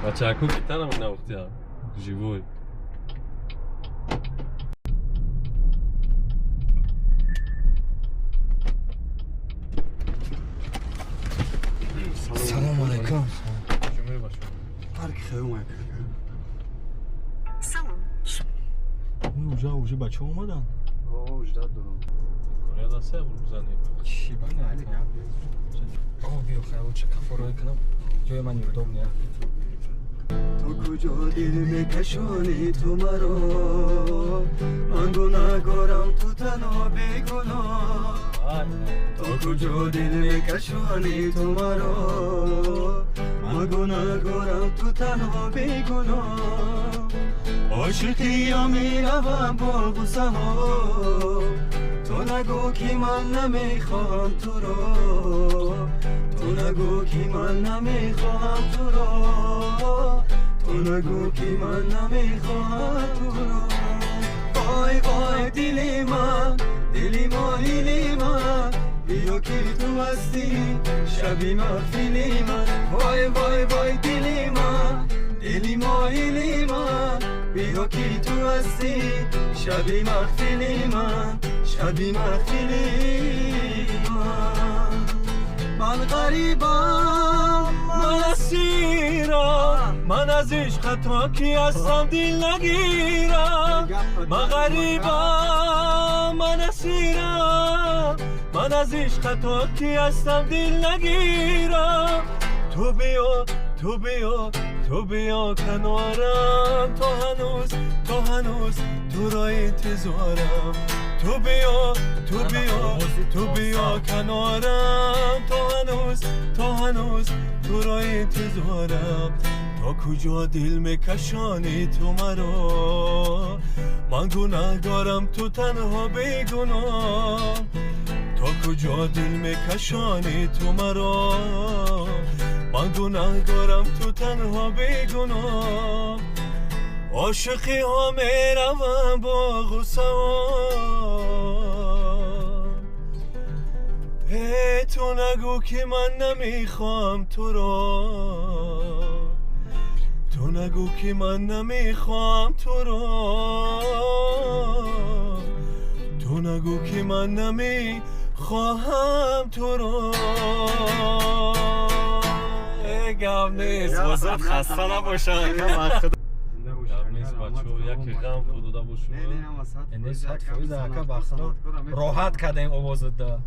بچه هکو بیتن هم این وقتی هم جیوی سلام علیکم. جمعه باشه هر کی خیلی اومد. سلام. اوجا بچه اومدن. اجداد دارم. کاریا دسته بود بزنیم چی بنا؟ بیا خیلی چه کفارایی کنم. جای من یودم نه. تو کجا دل میکشانی تو مرا، من گناهکارم تو تنها بیگناه. تو کجا دل میکشانی تو مرا، من گناهکارم تو تنها بیگناه. عاشقی یا میروم با غصه ها، تو نگو که من نمیخواهم تو را، تو نگو که من نمیخواهم تو را، تو نگو که من نمیخواهم تو را. وای وای دلی من، دلی مایلی من، بیا که تو هستی شبی محفلی من. وای وای وای دلی من، دلی مایلی من، بیا که تو هستی شبی محفلی من، شبی محفلی من. من غریبم، من اسیرم، من از عشق تو کی هستم دل نگیرم. من غریبم، من اسیرم، من از عشق تو کی هستم دل نگیرم. تو بیا تو بیا تو بیا کنارم، تو هنوز تو را انتظارم. تو بیا تو بیا کنارم، تو هنوز تو را انتظارم. تا کجا دل میکشانی تو مرا، من گناهکارم تو تنها بیگناه. تا کجا دل میکشانی تو مرا، من گناهکارم تو تنها بیگناه. عاشقی ها میروم با غصه ها، تو نگو که من نمیخوام تو را، تو نگو که من نمیخوام تو را، تو نگو که من نمیخواهم تو را. گم نیست واسه خسته نباشن. نیست بچه یکی غم تو داده باشون این ساعت فویز که بخشنا راحت کردیم آواز ده.